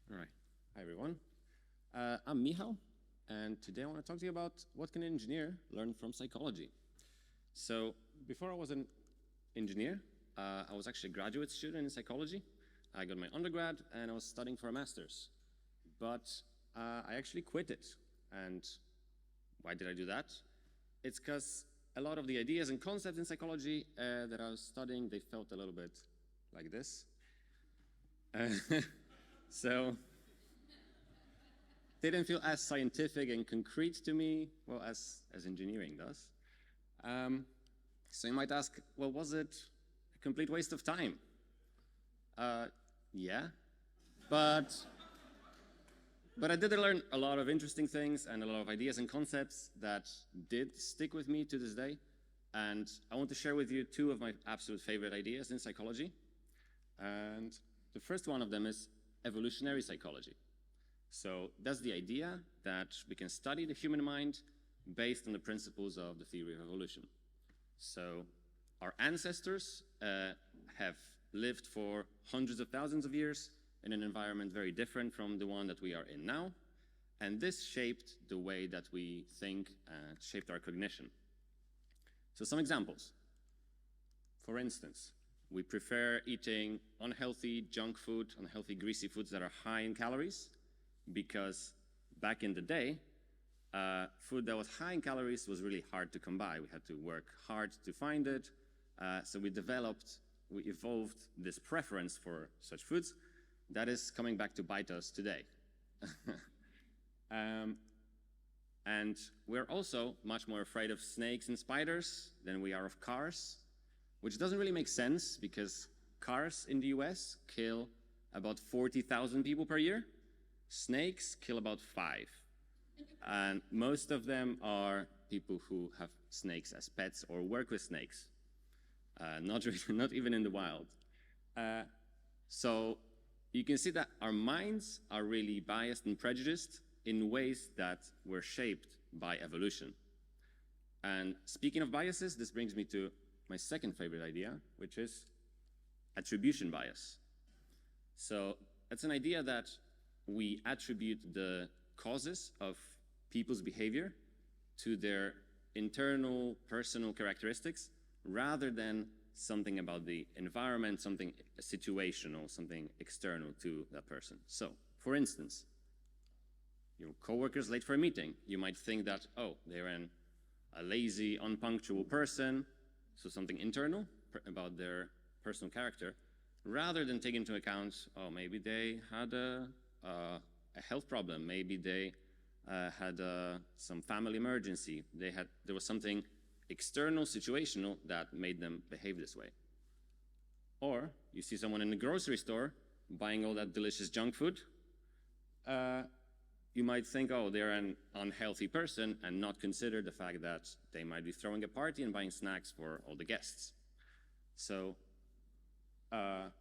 All right. Hi, everyone. I'm Michał, and today I want to talk to you about what can an engineer learn from psychology. So before I was an engineer, I was actually a graduate student in psychology. I got my undergrad, and I was studying for a master's. But I actually quit it. And why did I do that? It's because a lot of the ideas and concepts in psychology that I was studying, they felt a little bit like this. So they didn't feel as scientific and concrete to me, well, as engineering does. So you might ask, well, was it a complete waste of time? Yeah, but I did learn a lot of interesting things and a lot of ideas and concepts that did stick with me to this day. And I want to share with you two of my absolute favorite ideas in psychology. And the first one of them is evolutionary psychology. So that's the idea that we can study the human mind based on the principles of the theory of evolution. So our ancestors have lived for hundreds of thousands of years in an environment very different from the one that we are in now. And this shaped the way that we think and shaped our cognition. So some examples. For instance, we prefer eating unhealthy junk food, unhealthy greasy foods that are high in calories, because back in the day, food that was high in calories was really hard to come by. We had to work hard to find it. So we evolved this preference for such foods that is coming back to bite us today. And we're also much more afraid of snakes and spiders than we are of cars, which doesn't really make sense because cars in the US kill about 40,000 people per year. Snakes kill about 5. And most of them are people who have snakes as pets or work with snakes. Not even in the wild. So you can see that our minds are really biased and prejudiced in ways that were shaped by evolution. And speaking of biases, this brings me to my second favorite idea, which is attribution bias. So it's an idea that we attribute the causes of people's behavior to their internal personal characteristics rather than something about the environment, something situational, something external to that person. So, for instance, your coworker's late for a meeting. You might think that, oh, they're a lazy, unpunctual person, so something internal about their personal character, rather than take into account, oh, maybe they had a health problem, maybe they had some family emergency, there was something external, situational that made them behave this way. Or you see someone in the grocery store buying all that delicious junk food, you might think, oh, they're an unhealthy person, and not consider the fact that they might be throwing a party and buying snacks for all the guests. So our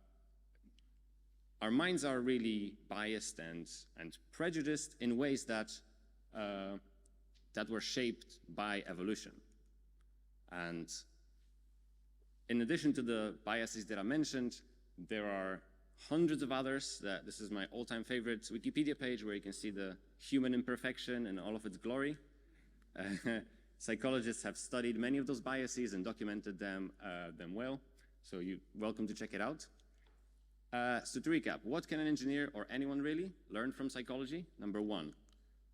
minds are really biased and prejudiced in ways that were shaped by evolution. And in addition to the biases that I mentioned, there are hundreds of others. This is my all-time favorite Wikipedia page where you can see the human imperfection in all of its glory. Psychologists have studied many of those biases and documented them well, so you're welcome to check it out. So to recap, what can an engineer or anyone really learn from psychology? Number one,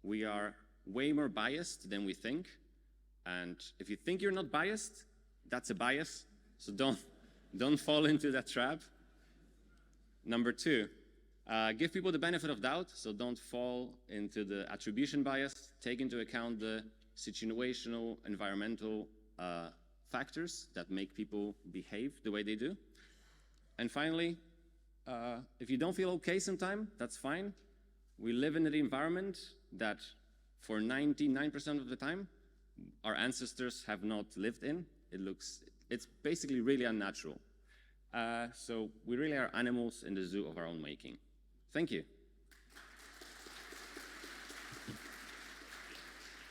we are way more biased than we think. And if you think you're not biased, that's a bias. So don't fall into that trap. Number two, give people the benefit of doubt. So don't fall into the attribution bias. Take into account the situational, environmental factors that make people behave the way they do. And finally, if you don't feel okay sometime, that's fine. We live in an environment that for 99% of the time, our ancestors have not lived in. It's basically really unnatural. So we really are animals in the zoo of our own making. Thank you.